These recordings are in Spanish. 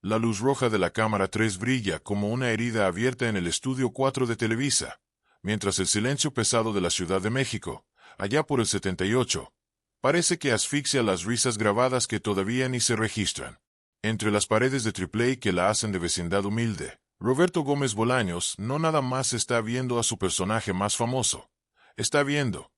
La luz roja de la cámara 3 brilla como una herida abierta en el estudio 4 de Televisa, mientras el silencio pesado de la Ciudad de México, allá por el 78, parece que asfixia las risas grabadas que todavía ni se registran. Entre las paredes de AAA que la hacen de vecindad humilde, Roberto Gómez Bolaños no nada más está viendo a su personaje más famoso. Está viendo,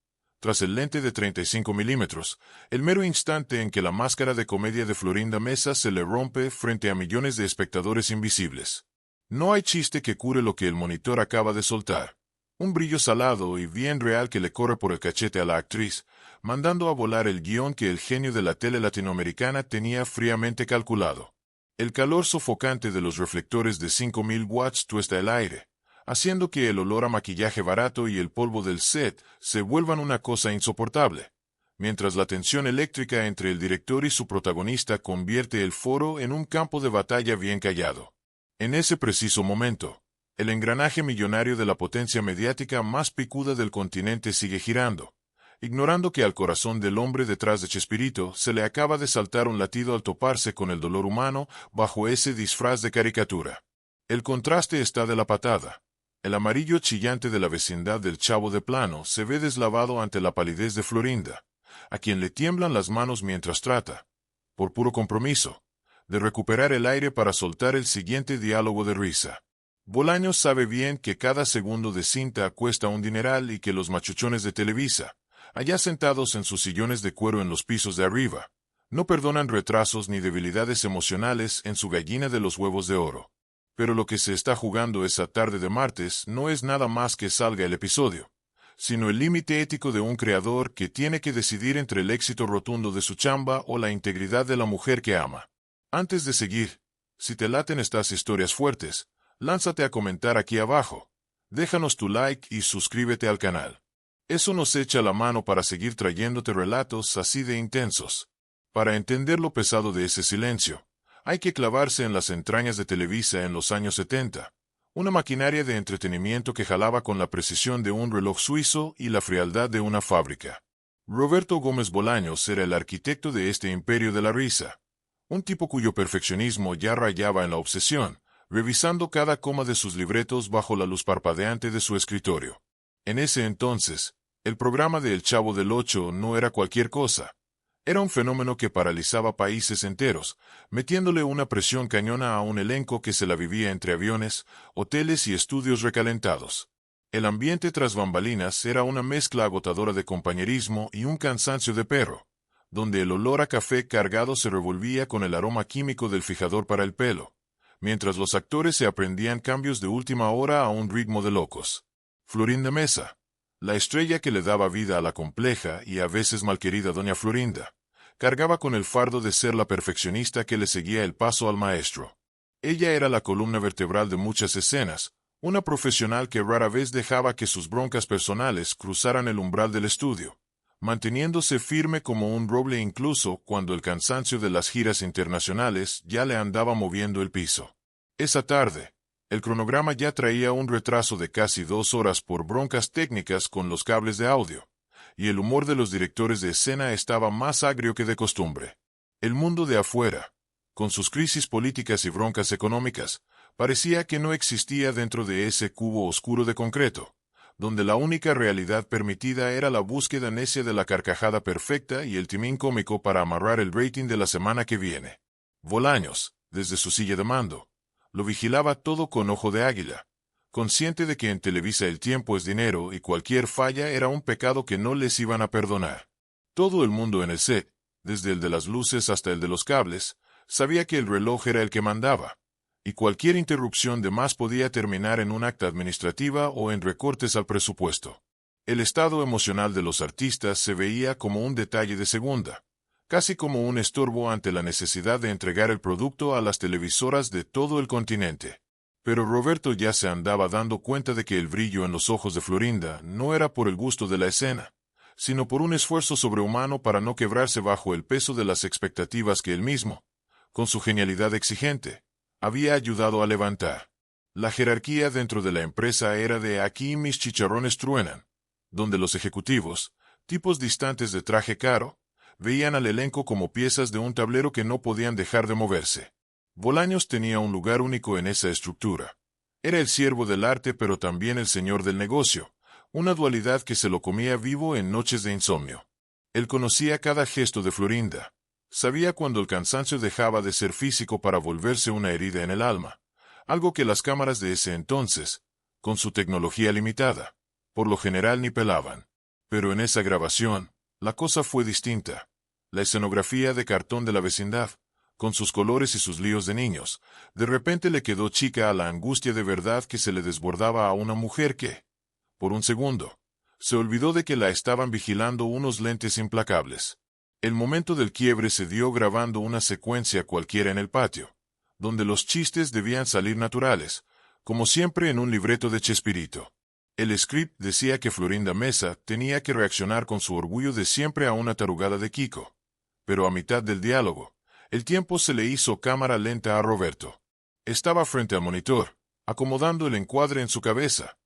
tras el lente de 35 milímetros, el mero instante en que la máscara de comedia de Florinda Mesa se le rompe frente a millones de espectadores invisibles. No hay chiste que cure lo que el monitor acaba de soltar. Un brillo salado y bien real que le corre por el cachete a la actriz, mandando a volar el guión que el genio de la tele latinoamericana tenía fríamente calculado. El calor sofocante de los reflectores de 5000 watts tuesta el aire, haciendo que el olor a maquillaje barato y el polvo del set se vuelvan una cosa insoportable, mientras la tensión eléctrica entre el director y su protagonista convierte el foro en un campo de batalla bien callado. En ese preciso momento, el engranaje millonario de la potencia mediática más picuda del continente sigue girando, ignorando que al corazón del hombre detrás de Chespirito se le acaba de saltar un latido al toparse con el dolor humano bajo ese disfraz de caricatura. El contraste está de la patada. El amarillo chillante de la vecindad del Chavo de Plano se ve deslavado ante la palidez de Florinda, a quien le tiemblan las manos mientras trata, por puro compromiso, de recuperar el aire para soltar el siguiente diálogo de risa. Bolaños sabe bien que cada segundo de cinta cuesta un dineral y que los machuchones de Televisa, allá sentados en sus sillones de cuero en los pisos de arriba, no perdonan retrasos ni debilidades emocionales en su gallina de los huevos de oro. Pero lo que se está jugando esa tarde de martes no es nada más que salga el episodio, sino el límite ético de un creador que tiene que decidir entre el éxito rotundo de su chamba o la integridad de la mujer que ama. Antes de seguir, si te laten estas historias fuertes, lánzate a comentar aquí abajo, déjanos tu like y suscríbete al canal. Eso nos echa la mano para seguir trayéndote relatos así de intensos. Para entender lo pesado de ese silencio, hay que clavarse en las entrañas de Televisa en los años 70, una maquinaria de entretenimiento que jalaba con la precisión de un reloj suizo y la frialdad de una fábrica. Roberto Gómez Bolaños era el arquitecto de este imperio de la risa, un tipo cuyo perfeccionismo ya rayaba en la obsesión, revisando cada coma de sus libretos bajo la luz parpadeante de su escritorio. En ese entonces, el programa de El Chavo del Ocho no era cualquier cosa. Era un fenómeno que paralizaba países enteros, metiéndole una presión cañona a un elenco que se la vivía entre aviones, hoteles y estudios recalentados. El ambiente tras bambalinas era una mezcla agotadora de compañerismo y un cansancio de perro, donde el olor a café cargado se revolvía con el aroma químico del fijador para el pelo, mientras los actores se aprendían cambios de última hora a un ritmo de locos. Florinda Mesa, la estrella que le daba vida a la compleja y a veces malquerida doña Florinda, cargaba con el fardo de ser la perfeccionista que le seguía el paso al maestro. Ella era la columna vertebral de muchas escenas, una profesional que rara vez dejaba que sus broncas personales cruzaran el umbral del estudio, manteniéndose firme como un roble incluso cuando el cansancio de las giras internacionales ya le andaba moviendo el piso. Esa tarde, el cronograma ya traía un retraso de casi 2 horas por broncas técnicas con los cables de audio, y el humor de los directores de escena estaba más agrio que de costumbre. El mundo de afuera, con sus crisis políticas y broncas económicas, parecía que no existía dentro de ese cubo oscuro de concreto, donde la única realidad permitida era la búsqueda necia de la carcajada perfecta y el timín cómico para amarrar el rating de la semana que viene. Bolaños, desde su silla de mando, lo vigilaba todo con ojo de águila, consciente de que en Televisa el tiempo es dinero y cualquier falla era un pecado que no les iban a perdonar. Todo el mundo en el set, desde el de las luces hasta el de los cables, sabía que el reloj era el que mandaba, y cualquier interrupción de más podía terminar en un acta administrativa o en recortes al presupuesto. El estado emocional de los artistas se veía como un detalle de segunda, casi como un estorbo ante la necesidad de entregar el producto a las televisoras de todo el continente. Pero Roberto ya se andaba dando cuenta de que el brillo en los ojos de Florinda no era por el gusto de la escena, sino por un esfuerzo sobrehumano para no quebrarse bajo el peso de las expectativas que él mismo, con su genialidad exigente, había ayudado a levantar. La jerarquía dentro de la empresa era de aquí mis chicharrones truenan, donde los ejecutivos, tipos distantes de traje caro, veían al elenco como piezas de un tablero que no podían dejar de moverse. Bolaños tenía un lugar único en esa estructura. Era el siervo del arte pero también el señor del negocio, una dualidad que se lo comía vivo en noches de insomnio. Él conocía cada gesto de Florinda. Sabía cuando el cansancio dejaba de ser físico para volverse una herida en el alma, algo que las cámaras de ese entonces, con su tecnología limitada, por lo general ni pelaban. Pero en esa grabación, la cosa fue distinta. La escenografía de cartón de la vecindad, con sus colores y sus líos de niños, de repente le quedó chica a la angustia de verdad que se le desbordaba a una mujer que, por un segundo, se olvidó de que la estaban vigilando unos lentes implacables. El momento del quiebre se dio grabando una secuencia cualquiera en el patio, donde los chistes debían salir naturales, como siempre en un libreto de Chespirito. El script decía que Florinda Mesa tenía que reaccionar con su orgullo de siempre a una tarugada de Kiko. Pero a mitad del diálogo, el tiempo se le hizo cámara lenta a Roberto. Estaba frente al monitor, acomodando el encuadre en su cabeza,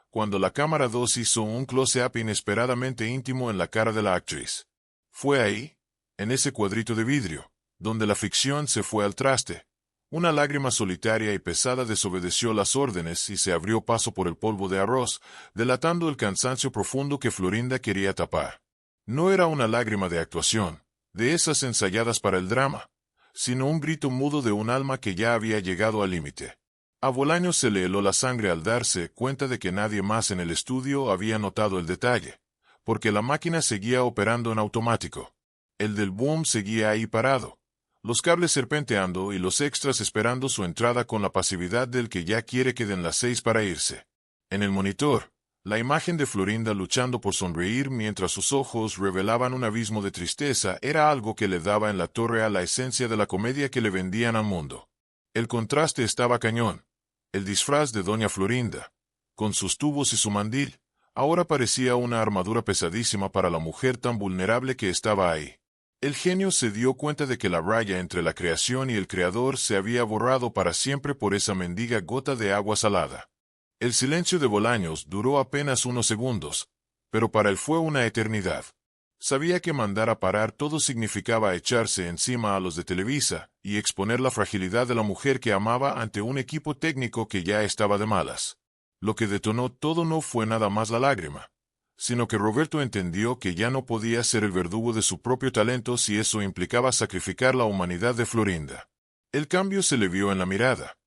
cuando la cámara 2 hizo un close-up inesperadamente íntimo en la cara de la actriz. Fue ahí, en ese cuadrito de vidrio, donde la ficción se fue al traste. Una lágrima solitaria y pesada desobedeció las órdenes y se abrió paso por el polvo de arroz, delatando el cansancio profundo que Florinda quería tapar. No era una lágrima de actuación, de esas ensayadas para el drama, sino un grito mudo de un alma que ya había llegado al límite. A Bolaños se le heló la sangre al darse cuenta de que nadie más en el estudio había notado el detalle, porque la máquina seguía operando en automático. El del boom seguía ahí parado, los cables serpenteando y los extras esperando su entrada con la pasividad del que ya quiere que den las 6 para irse. En el monitor, la imagen de Florinda luchando por sonreír mientras sus ojos revelaban un abismo de tristeza era algo que le daba en la torre a la esencia de la comedia que le vendían al mundo. El contraste estaba cañón. El disfraz de Doña Florinda, con sus tubos y su mandil, ahora parecía una armadura pesadísima para la mujer tan vulnerable que estaba ahí. El genio se dio cuenta de que la raya entre la creación y el creador se había borrado para siempre por esa mendiga gota de agua salada. El silencio de Bolaños duró apenas unos segundos, pero para él fue una eternidad. Sabía que mandar a parar todo significaba echarse encima a los de Televisa y exponer la fragilidad de la mujer que amaba ante un equipo técnico que ya estaba de malas. Lo que detonó todo no fue nada más la lágrima, sino que Roberto entendió que ya no podía ser el verdugo de su propio talento si eso implicaba sacrificar la humanidad de Florinda. El cambio se le vio en la mirada,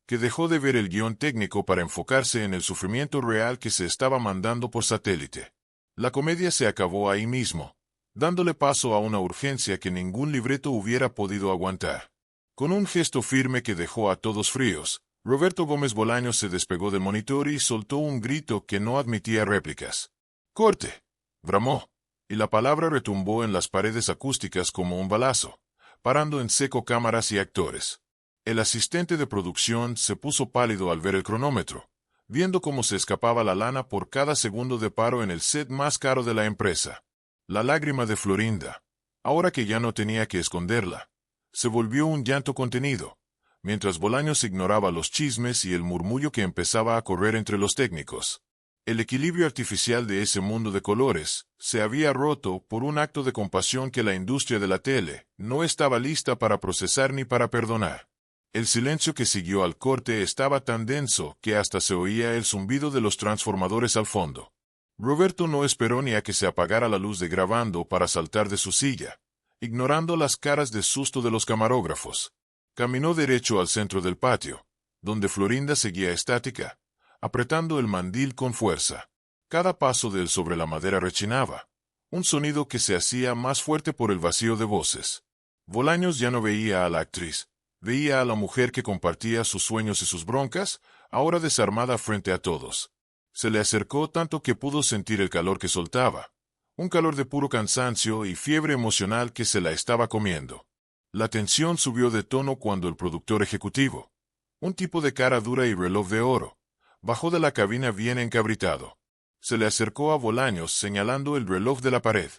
que dejó de ver el guión técnico para enfocarse en el sufrimiento real que se estaba mandando por satélite. La comedia se acabó ahí mismo, dándole paso a una urgencia que ningún libreto hubiera podido aguantar. Con un gesto firme que dejó a todos fríos, Roberto Gómez Bolaños se despegó del monitor y soltó un grito que no admitía réplicas. ¡Corte!, bramó, y la palabra retumbó en las paredes acústicas como un balazo, parando en seco cámaras y actores. El asistente de producción se puso pálido al ver el cronómetro, viendo cómo se escapaba la lana por cada segundo de paro en el set más caro de la empresa. La lágrima de Florinda, ahora que ya no tenía que esconderla, se volvió un llanto contenido, mientras Bolaños ignoraba los chismes y el murmullo que empezaba a correr entre los técnicos. El equilibrio artificial de ese mundo de colores se había roto por un acto de compasión que la industria de la tele no estaba lista para procesar ni para perdonar. El silencio que siguió al corte estaba tan denso que hasta se oía el zumbido de los transformadores al fondo. Roberto no esperó ni a que se apagara la luz de grabando para saltar de su silla, ignorando las caras de susto de los camarógrafos. Caminó derecho al centro del patio, donde Florinda seguía estática, apretando el mandil con fuerza. Cada paso de él sobre la madera rechinaba, un sonido que se hacía más fuerte por el vacío de voces. Bolaños ya no veía a la actriz. Veía a la mujer que compartía sus sueños y sus broncas, ahora desarmada frente a todos. Se le acercó tanto que pudo sentir el calor que soltaba, un calor de puro cansancio y fiebre emocional que se la estaba comiendo. La tensión subió de tono cuando el productor ejecutivo, un tipo de cara dura y reloj de oro, bajó de la cabina bien encabritado. Se le acercó a Bolaños señalando el reloj de la pared.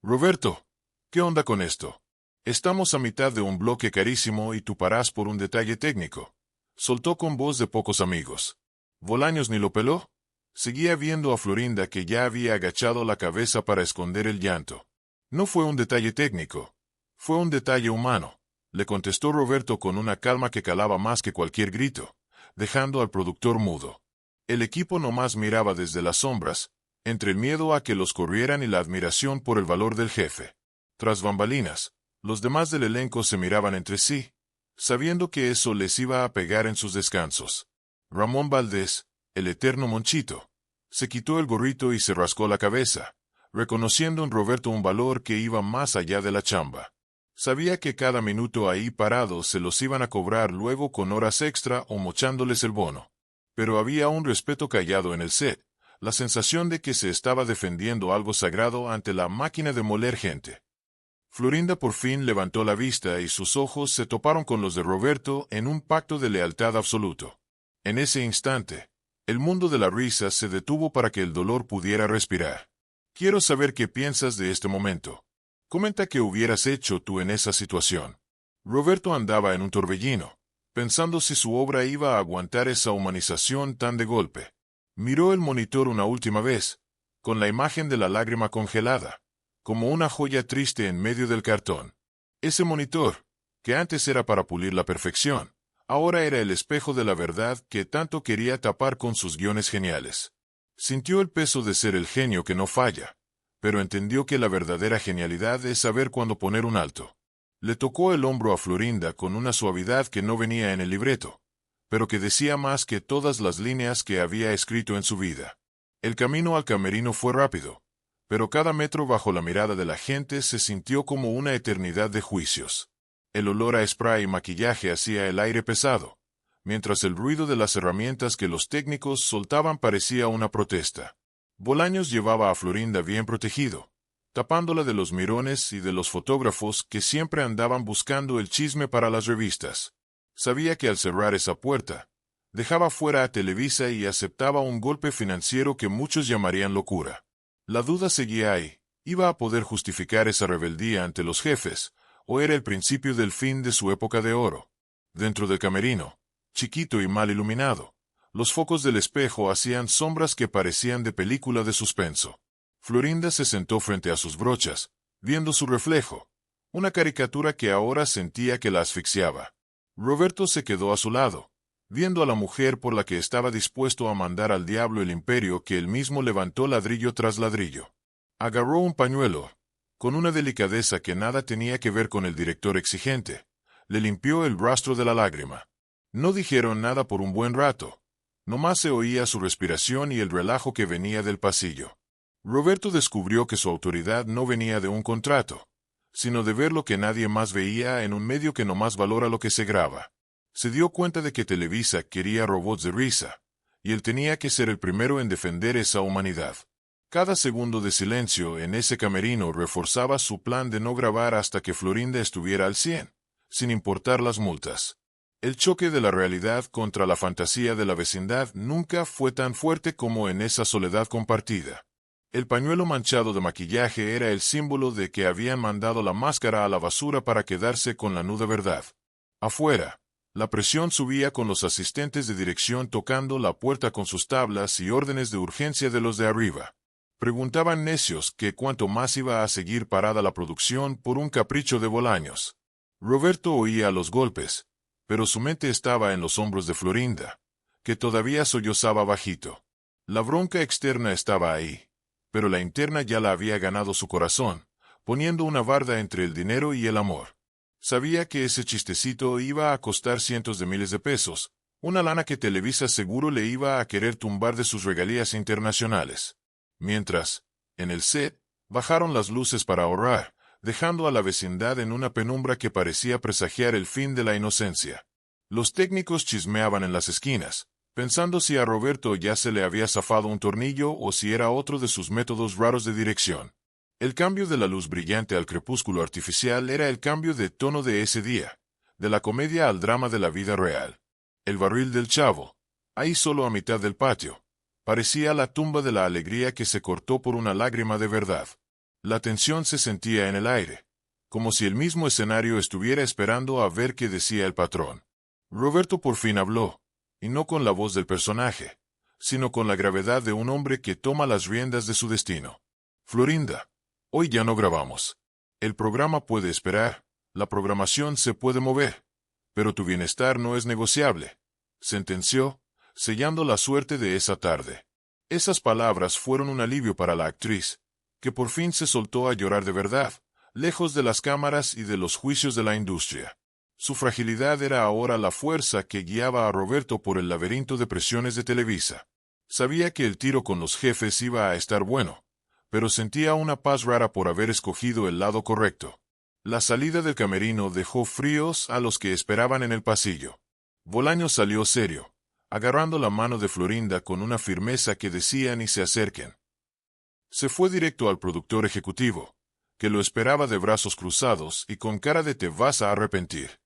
«Roberto, ¿qué onda con esto? Estamos a mitad de un bloque carísimo y tú parás por un detalle técnico», soltó con voz de pocos amigos. Bolaños ni lo peló. Seguía viendo a Florinda que ya había agachado la cabeza para esconder el llanto. No fue un detalle técnico. Fue un detalle humano. le contestó Roberto con una calma que calaba más que cualquier grito, dejando al productor mudo. El equipo nomás miraba desde las sombras, entre el miedo a que los corrieran y la admiración por el valor del jefe. Tras bambalinas, los demás del elenco se miraban entre sí, sabiendo que eso les iba a pegar en sus descansos. Ramón Valdés, el eterno Monchito, se quitó el gorrito y se rascó la cabeza, reconociendo en Roberto un valor que iba más allá de la chamba. Sabía que cada minuto ahí parado se los iban a cobrar luego con horas extra o mochándoles el bono. Pero había un respeto callado en el set, la sensación de que se estaba defendiendo algo sagrado ante la máquina de moler gente. Florinda por fin levantó la vista y sus ojos se toparon con los de Roberto en un pacto de lealtad absoluto. En ese instante, el mundo de la risa se detuvo para que el dolor pudiera respirar. Quiero saber qué piensas de este momento. Comenta qué hubieras hecho tú en esa situación. Roberto andaba en un torbellino, pensando si su obra iba a aguantar esa humanización tan de golpe. Miró el monitor una última vez, con la imagen de la lágrima congelada, como una joya triste en medio del cartón. Ese monitor, que antes era para pulir la perfección, ahora era el espejo de la verdad que tanto quería tapar con sus guiones geniales. Sintió el peso de ser el genio que no falla, pero entendió que la verdadera genialidad es saber cuándo poner un alto. Le tocó el hombro a Florinda con una suavidad que no venía en el libreto, pero que decía más que todas las líneas que había escrito en su vida. El camino al camerino fue rápido, pero cada metro bajo la mirada de la gente se sintió como una eternidad de juicios. El olor a spray y maquillaje hacía el aire pesado, mientras el ruido de las herramientas que los técnicos soltaban parecía una protesta. Bolaños llevaba a Florinda bien protegido, tapándola de los mirones y de los fotógrafos que siempre andaban buscando el chisme para las revistas. Sabía que al cerrar esa puerta, dejaba fuera a Televisa y aceptaba un golpe financiero que muchos llamarían locura. La duda seguía ahí. ¿Iba a poder justificar esa rebeldía ante los jefes, o era el principio del fin de su época de oro? Dentro del camerino, chiquito y mal iluminado, los focos del espejo hacían sombras que parecían de película de suspenso. Florinda se sentó frente a sus brochas, viendo su reflejo, una caricatura que ahora sentía que la asfixiaba. Roberto se quedó a su lado, viendo a la mujer por la que estaba dispuesto a mandar al diablo el imperio que él mismo levantó ladrillo tras ladrillo. Agarró un pañuelo, con una delicadeza que nada tenía que ver con el director exigente, le limpió el rastro de la lágrima. No dijeron nada por un buen rato. Nomás se oía su respiración y el relajo que venía del pasillo. Roberto descubrió que su autoridad no venía de un contrato, sino de ver lo que nadie más veía en un medio que nomás valora lo que se graba. Se dio cuenta de que Televisa quería robots de risa, y él tenía que ser el primero en defender esa humanidad. Cada segundo de silencio en ese camerino reforzaba su plan de no grabar hasta que Florinda estuviera al 100, sin importar las multas. El choque de la realidad contra la fantasía de la vecindad nunca fue tan fuerte como en esa soledad compartida. El pañuelo manchado de maquillaje era el símbolo de que habían mandado la máscara a la basura para quedarse con la nuda verdad. Afuera, la presión subía con los asistentes de dirección tocando la puerta con sus tablas y órdenes de urgencia de los de arriba. Preguntaban necios que cuánto más iba a seguir parada la producción por un capricho de Bolaños. Roberto oía los golpes, pero su mente estaba en los hombros de Florinda, que todavía sollozaba bajito. La bronca externa estaba ahí, pero la interna ya la había ganado su corazón, poniendo una barda entre el dinero y el amor. Sabía que ese chistecito iba a costar cientos de miles de pesos, una lana que Televisa seguro le iba a querer tumbar de sus regalías internacionales. Mientras, en el set, bajaron las luces para ahorrar, dejando a la vecindad en una penumbra que parecía presagiar el fin de la inocencia. Los técnicos chismeaban en las esquinas, pensando si a Roberto ya se le había zafado un tornillo o si era otro de sus métodos raros de dirección. El cambio de la luz brillante al crepúsculo artificial era el cambio de tono de ese día, de la comedia al drama de la vida real. El barril del Chavo, ahí solo a mitad del patio, parecía la tumba de la alegría que se cortó por una lágrima de verdad. La tensión se sentía en el aire, como si el mismo escenario estuviera esperando a ver qué decía el patrón. Roberto por fin habló, y no con la voz del personaje, sino con la gravedad de un hombre que toma las riendas de su destino. Florinda, hoy ya no grabamos. El programa puede esperar. La programación se puede mover, pero tu bienestar no es negociable, sentenció, sellando la suerte de esa tarde. Esas palabras fueron un alivio para la actriz, que por fin se soltó a llorar de verdad, lejos de las cámaras y de los juicios de la industria. Su fragilidad era ahora la fuerza que guiaba a Roberto por el laberinto de presiones de Televisa. Sabía que el tiro con los jefes iba a estar bueno, pero sentía una paz rara por haber escogido el lado correcto. La salida del camerino dejó fríos a los que esperaban en el pasillo. Bolaños salió serio, agarrando la mano de Florinda con una firmeza que decía ni se acerquen. Se fue directo al productor ejecutivo, que lo esperaba de brazos cruzados y con cara de te vas a arrepentir.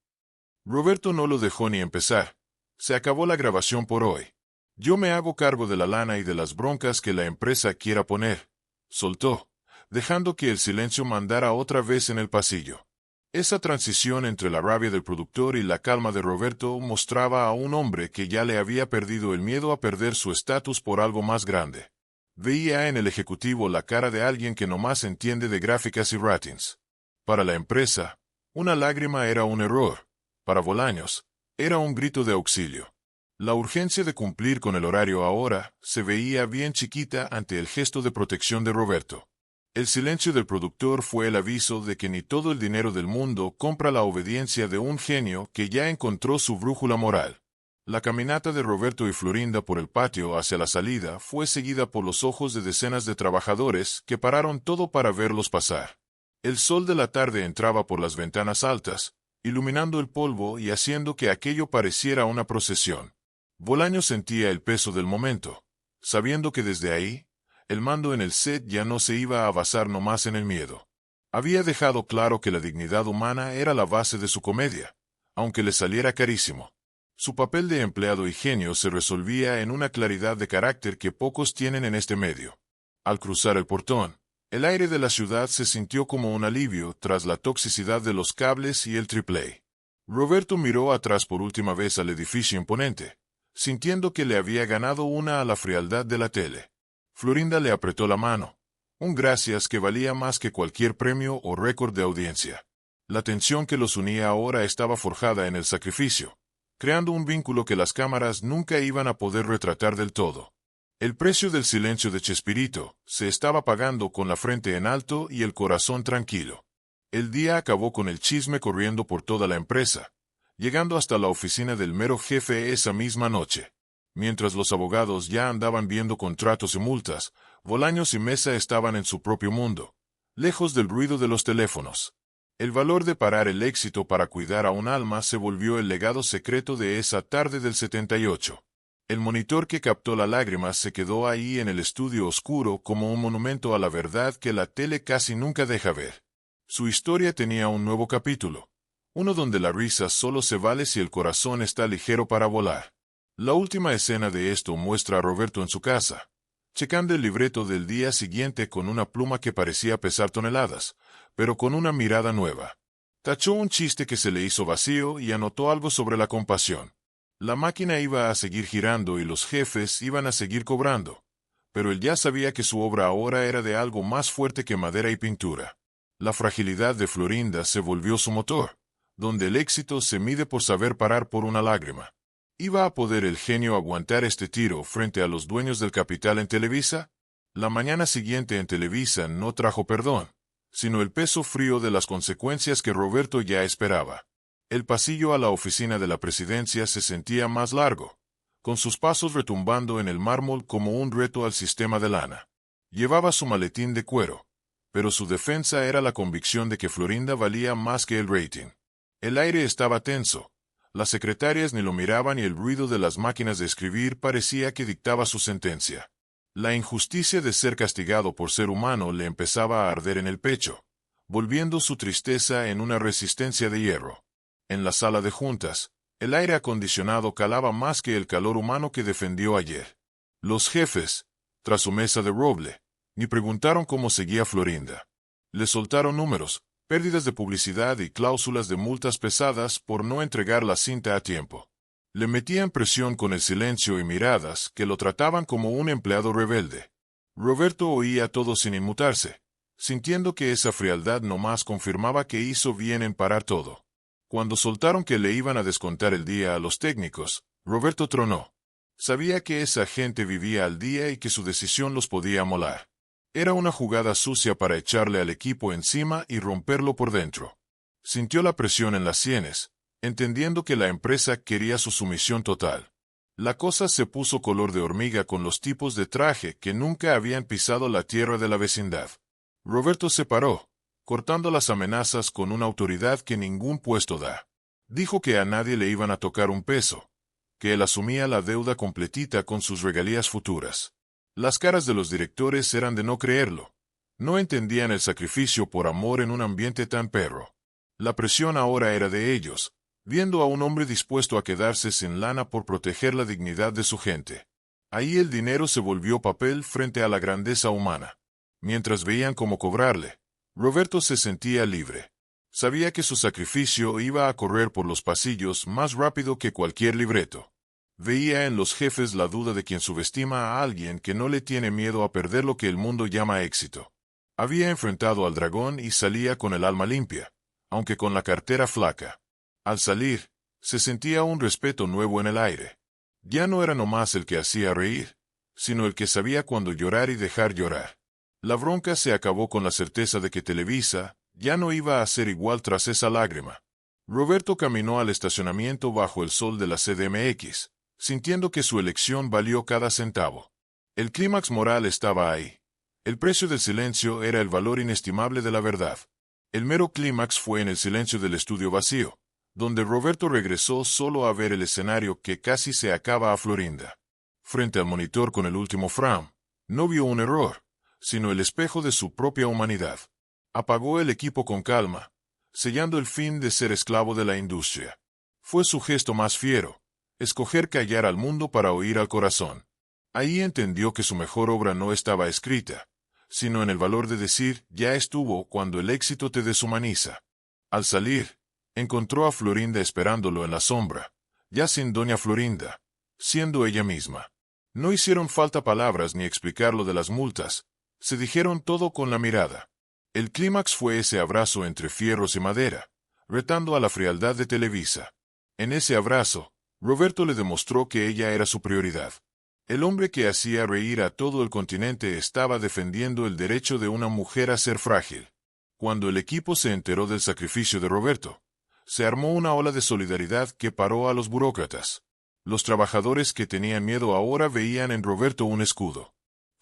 Roberto no lo dejó ni empezar. Se acabó la grabación por hoy. Yo me hago cargo de la lana y de las broncas que la empresa quiera poner, soltó, dejando que el silencio mandara otra vez en el pasillo. Esa transición entre la rabia del productor y la calma de Roberto mostraba a un hombre que ya le había perdido el miedo a perder su estatus por algo más grande. Veía en el ejecutivo la cara de alguien que nomás entiende de gráficas y ratings. Para la empresa, una lágrima era un error. Para Bolaños, era un grito de auxilio. La urgencia de cumplir con el horario ahora se veía bien chiquita ante el gesto de protección de Roberto. El silencio del productor fue el aviso de que ni todo el dinero del mundo compra la obediencia de un genio que ya encontró su brújula moral. La caminata de Roberto y Florinda por el patio hacia la salida fue seguida por los ojos de decenas de trabajadores que pararon todo para verlos pasar. El sol de la tarde entraba por las ventanas altas, iluminando el polvo y haciendo que aquello pareciera una procesión. Bolaños sentía el peso del momento, sabiendo que desde ahí, el mando en el set ya no se iba a basar nomás en el miedo. Había dejado claro que la dignidad humana era la base de su comedia, aunque le saliera carísimo. Su papel de empleado y genio se resolvía en una claridad de carácter que pocos tienen en este medio. Al cruzar el portón, el aire de la ciudad se sintió como un alivio tras la toxicidad de los cables y el triple A. Roberto miró atrás por última vez al edificio imponente, sintiendo que le había ganado una a la frialdad de la tele. Florinda le apretó la mano, un gracias que valía más que cualquier premio o récord de audiencia. La tensión que los unía ahora estaba forjada en el sacrificio, creando un vínculo que las cámaras nunca iban a poder retratar del todo. El precio del silencio de Chespirito se estaba pagando con la frente en alto y el corazón tranquilo. El día acabó con el chisme corriendo por toda la empresa, llegando hasta la oficina del mero jefe esa misma noche. Mientras los abogados ya andaban viendo contratos y multas, Bolaños y Mesa estaban en su propio mundo, lejos del ruido de los teléfonos. El valor de parar el éxito para cuidar a un alma se volvió el legado secreto de esa tarde del 78. El monitor que captó la lágrima se quedó ahí en el estudio oscuro como un monumento a la verdad que la tele casi nunca deja ver. Su historia tenía un nuevo capítulo, uno donde la risa solo se vale si el corazón está ligero para volar. La última escena de esto muestra a Roberto en su casa, checando el libreto del día siguiente con una pluma que parecía pesar toneladas, pero con una mirada nueva. Tachó un chiste que se le hizo vacío y anotó algo sobre la compasión. La máquina iba a seguir girando y los jefes iban a seguir cobrando, pero él ya sabía que su obra ahora era de algo más fuerte que madera y pintura. La fragilidad de Florinda se volvió su motor, donde el éxito se mide por saber parar por una lágrima. ¿Iba a poder el genio aguantar este tiro frente a los dueños del capital en Televisa? La mañana siguiente en Televisa no trajo perdón, sino el peso frío de las consecuencias que Roberto ya esperaba. El pasillo a la oficina de la presidencia se sentía más largo, con sus pasos retumbando en el mármol como un reto al sistema de lana. Llevaba su maletín de cuero, pero su defensa era la convicción de que Florinda valía más que el rating. El aire estaba tenso. Las secretarias ni lo miraban y el ruido de las máquinas de escribir parecía que dictaba su sentencia. La injusticia de ser castigado por ser humano le empezaba a arder en el pecho, volviendo su tristeza en una resistencia de hierro. En la sala de juntas, el aire acondicionado calaba más que el calor humano que defendió ayer. Los jefes, tras su mesa de roble, ni preguntaron cómo seguía Florinda. Le soltaron números, pérdidas de publicidad y cláusulas de multas pesadas por no entregar la cinta a tiempo. Le metían presión con el silencio y miradas que lo trataban como un empleado rebelde. Roberto oía todo sin inmutarse, sintiendo que esa frialdad nomás confirmaba que hizo bien en parar todo. Cuando soltaron que le iban a descontar el día a los técnicos, Roberto tronó. Sabía que esa gente vivía al día y que su decisión los podía molar. Era una jugada sucia para echarle al equipo encima y romperlo por dentro. Sintió la presión en las sienes, entendiendo que la empresa quería su sumisión total. La cosa se puso color de hormiga con los tipos de traje que nunca habían pisado la tierra de la vecindad. Roberto se paró, cortando las amenazas con una autoridad que ningún puesto da. Dijo que a nadie le iban a tocar un peso, que él asumía la deuda completita con sus regalías futuras. Las caras de los directores eran de no creerlo. No entendían el sacrificio por amor en un ambiente tan perro. La presión ahora era de ellos, viendo a un hombre dispuesto a quedarse sin lana por proteger la dignidad de su gente. Ahí el dinero se volvió papel frente a la grandeza humana. Mientras veían cómo cobrarle, Roberto se sentía libre. Sabía que su sacrificio iba a correr por los pasillos más rápido que cualquier libreto. Veía en los jefes la duda de quien subestima a alguien que no le tiene miedo a perder lo que el mundo llama éxito. Había enfrentado al dragón y salía con el alma limpia, aunque con la cartera flaca. Al salir, se sentía un respeto nuevo en el aire. Ya no era nomás el que hacía reír, sino el que sabía cuándo llorar y dejar llorar. La bronca se acabó con la certeza de que Televisa ya no iba a ser igual tras esa lágrima. Roberto caminó al estacionamiento bajo el sol de la CDMX, sintiendo que su elección valió cada centavo. El clímax moral estaba ahí. El precio del silencio era el valor inestimable de la verdad. El mero clímax fue en el silencio del estudio vacío, donde Roberto regresó solo a ver el escenario que casi se acaba a Florinda. Frente al monitor con el último frame, no vio un error, sino el espejo de su propia humanidad. Apagó el equipo con calma, sellando el fin de ser esclavo de la industria. Fue su gesto más fiero, escoger callar al mundo para oír al corazón. Ahí entendió que su mejor obra no estaba escrita, sino en el valor de decir ya estuvo cuando el éxito te deshumaniza. Al salir, encontró a Florinda esperándolo en la sombra, ya sin doña Florinda, siendo ella misma. No hicieron falta palabras ni explicar lo de las multas, se dijeron todo con la mirada. El clímax fue ese abrazo entre fierros y madera, retando a la frialdad de Televisa. En ese abrazo, Roberto le demostró que ella era su prioridad. El hombre que hacía reír a todo el continente estaba defendiendo el derecho de una mujer a ser frágil. Cuando el equipo se enteró del sacrificio de Roberto, se armó una ola de solidaridad que paró a los burócratas. Los trabajadores que tenían miedo ahora veían en Roberto un escudo.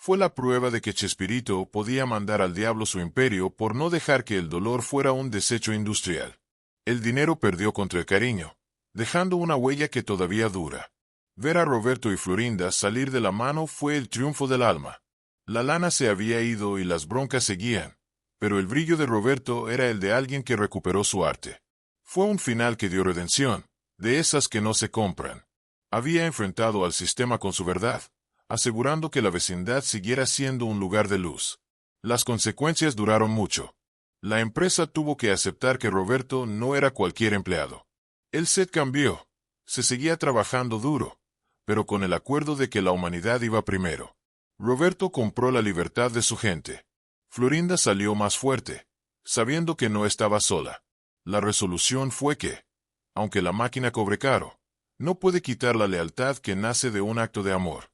Fue la prueba de que Chespirito podía mandar al diablo su imperio por no dejar que el dolor fuera un desecho industrial. El dinero perdió contra el cariño, dejando una huella que todavía dura. Ver a Roberto y Florinda salir de la mano fue el triunfo del alma. La lana se había ido y las broncas seguían, pero el brillo de Roberto era el de alguien que recuperó su arte. Fue un final que dio redención, de esas que no se compran. Había enfrentado al sistema con su verdad, asegurando que la vecindad siguiera siendo un lugar de luz. Las consecuencias duraron mucho. La empresa tuvo que aceptar que Roberto no era cualquier empleado. El set cambió. Se seguía trabajando duro, pero con el acuerdo de que la humanidad iba primero. Roberto compró la libertad de su gente. Florinda salió más fuerte, sabiendo que no estaba sola. La resolución fue que, aunque la máquina cobre caro, no puede quitar la lealtad que nace de un acto de amor.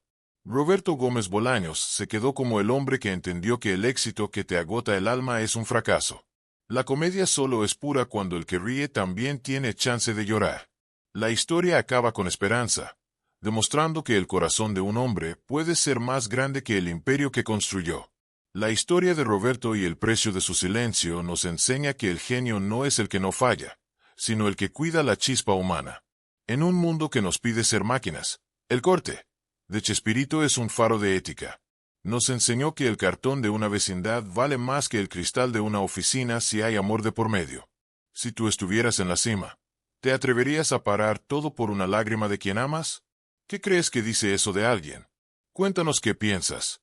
Roberto Gómez Bolaños se quedó como el hombre que entendió que el éxito que te agota el alma es un fracaso. La comedia solo es pura cuando el que ríe también tiene chance de llorar. La historia acaba con esperanza, demostrando que el corazón de un hombre puede ser más grande que el imperio que construyó. La historia de Roberto y el precio de su silencio nos enseña que el genio no es el que no falla, sino el que cuida la chispa humana. En un mundo que nos pide ser máquinas, el corte de Chespirito es un faro de ética. Nos enseñó que el cartón de una vecindad vale más que el cristal de una oficina si hay amor de por medio. Si tú estuvieras en la cima, ¿te atreverías a parar todo por una lágrima de quien amas? ¿Qué crees que dice eso de alguien? Cuéntanos qué piensas.